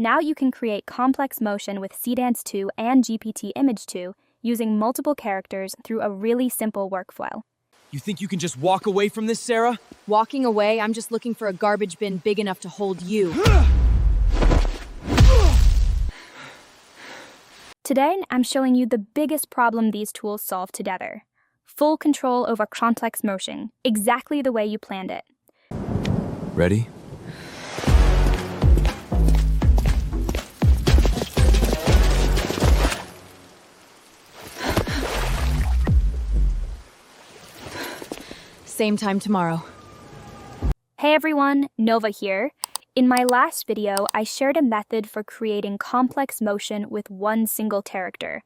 Now you can create complex motion with Seedance 2 and GPT Image2 using multiple characters through a really simple workflow. You think you can just walk away from this, Sarah? Walking away, I'm just looking for a garbage bin big enough to hold you. Today, I'm showing you the biggest problem these tools solve together. Full control over complex motion, exactly the way you planned it. Ready? Same time tomorrow. Hey everyone, Nova here. In my last video, I shared a method for creating complex motion with one single character.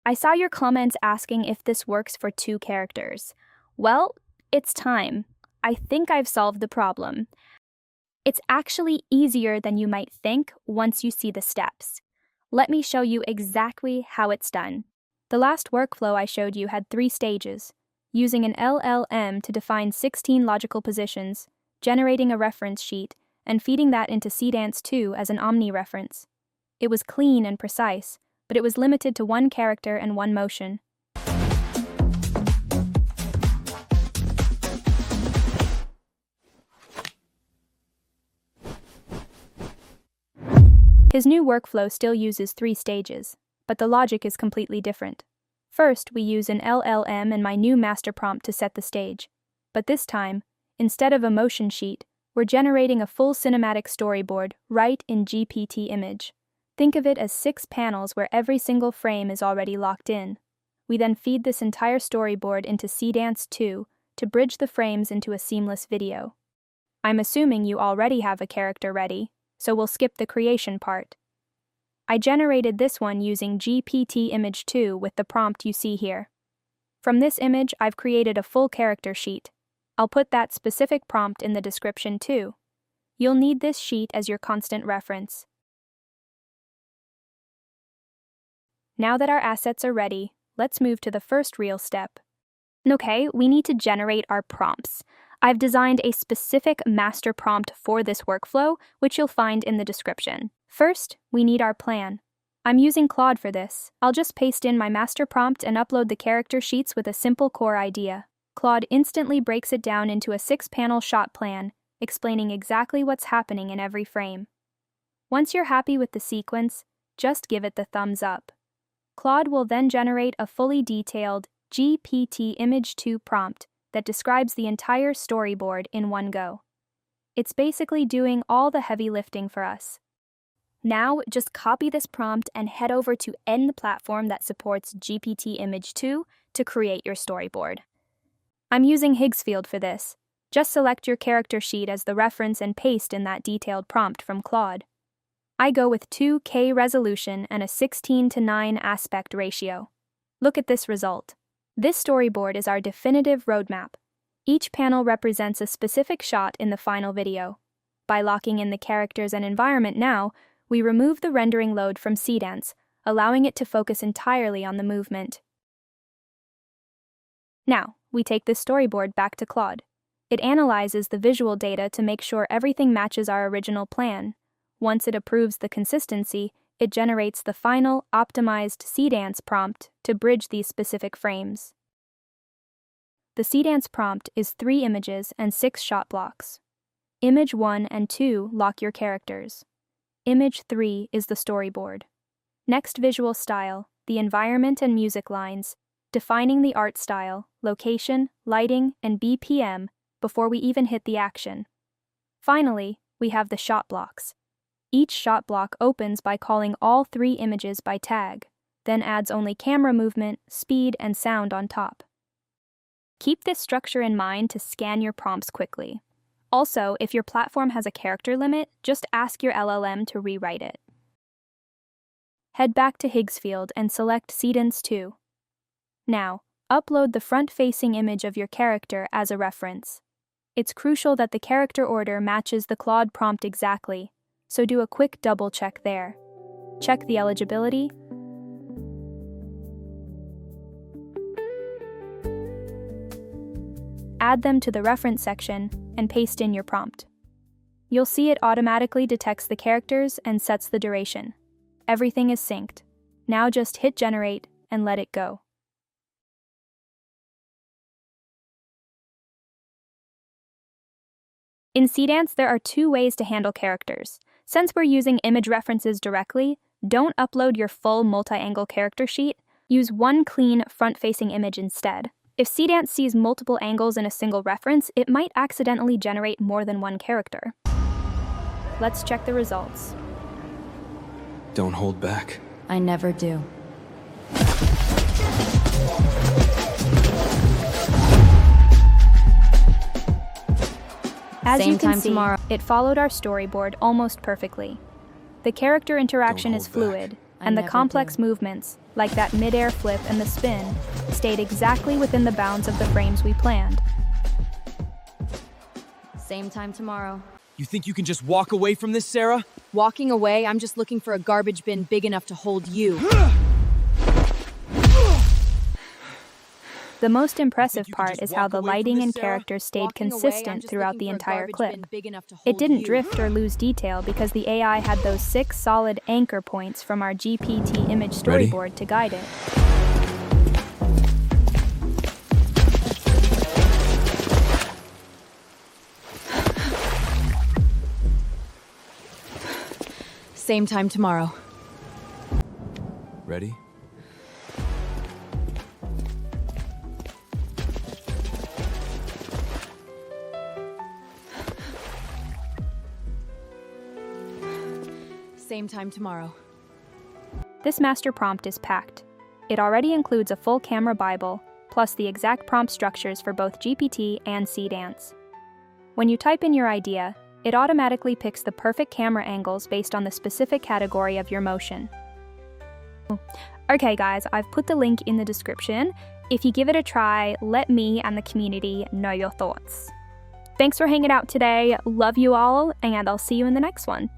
I saw your comments asking if this works for two characters. Well, it's time. I think I've solved the problem. It's actually easier than you might think once you see the steps. Let me show you exactly how it's done. The last workflow I showed you had 3 stages. Using an LLM to define 16 logical positions, generating a reference sheet, and feeding that into Seedance 2 as an omni-reference. It was clean and precise, but it was limited to one character and one motion. His new workflow still uses 3 stages, but the logic is completely different. First, we use an LLM and my new master prompt to set the stage. But this time, instead of a motion sheet, we're generating a full cinematic storyboard right in GPT Image. Think of it as 6 panels where every single frame is already locked in. We then feed this entire storyboard into Seedance 2 to bridge the frames into a seamless video. I'm assuming you already have a character ready, so we'll skip the creation part. I generated this one using GPT Image2 with the prompt you see here. From this image, I've created a full character sheet. I'll put that specific prompt in the description too. You'll need this sheet as your constant reference. Now that our assets are ready, let's move to the first real step. Okay, we need to generate our prompts. I've designed a specific master prompt for this workflow, which you'll find in the description. First, we need our plan. I'm using Claude for this. I'll just paste in my master prompt and upload the character sheets with a simple core idea. Claude instantly breaks it down into a 6-panel shot plan, explaining exactly what's happening in every frame. Once you're happy with the sequence, just give it the thumbs up. Claude will then generate a fully detailed GPT Image2 prompt that describes the entire storyboard in one go. It's basically doing all the heavy lifting for us. Now, just copy this prompt and head over to any platform that supports GPT Image2 to create your storyboard. I'm using Higgsfield for this. Just select your character sheet as the reference and paste in that detailed prompt from Claude. I go with 2K resolution and a 16:9 aspect ratio. Look at this result. This storyboard is our definitive roadmap. Each panel represents a specific shot in the final video. By locking in the characters and environment now, we remove the rendering load from Seedance, allowing it to focus entirely on the movement. Now, we take this storyboard back to Claude. It analyzes the visual data to make sure everything matches our original plan. Once it approves the consistency, it generates the final, optimized Seedance prompt to bridge these specific frames. The Seedance prompt is 3 images and 6 shot blocks. Image 1 and 2 lock your characters. Image 3 is the storyboard. Next, visual style, the environment and music lines, defining the art style, location, lighting, and BPM before we even hit the action. Finally, we have the shot blocks. Each shot block opens by calling all 3 images by tag, then adds only camera movement, speed, and sound on top. Keep this structure in mind to scan your prompts quickly. Also, if your platform has a character limit, just ask your LLM to rewrite it. Head back to Higgsfield and select Seedance 2. Now, upload the front-facing image of your character as a reference. It's crucial that the character order matches the Claude prompt exactly, so do a quick double-check there. Check the eligibility. Add them to the reference section and paste in your prompt. You'll see it automatically detects the characters and sets the duration. Everything is synced. Now just hit generate and let it go. In Seedance, there are two ways to handle characters. Since we're using image references directly, don't upload your full multi-angle character sheet. Use one clean front-facing image instead. If Seedance sees multiple angles in a single reference, it might accidentally generate more than one character. Let's check the results. Don't hold back. I never do. As Same you can time see, tomorrow. it followed our storyboard almost perfectly. The character interaction Don't is hold back. fluid, I and the never complex do. movements, like that mid-air flip and the spin, stayed exactly within the bounds of the frames we planned. Same time tomorrow. You think you can just walk away from this, Sarah? Walking away, I'm just looking for a garbage bin big enough to hold you. The most impressive you could part just is how walk the away from lighting this, and Sarah? characters stayed Walking away, I'm consistent just throughout looking the for a entire garbage clip. bin big enough to It hold didn't you. drift or lose detail because the AI had those 6 solid anchor points from our GPT Image Ready? storyboard to guide it. Same time tomorrow. Ready? Same time tomorrow. This master prompt is packed. It already includes a full camera Bible, plus the exact prompt structures for both GPT and Seedance. When you type in your idea, it automatically picks the perfect camera angles based on the specific category of your motion. Okay guys, I've put the link in the description. If you give it a try, let me and the community know your thoughts. Thanks for hanging out today, love you all, and I'll see you in the next one.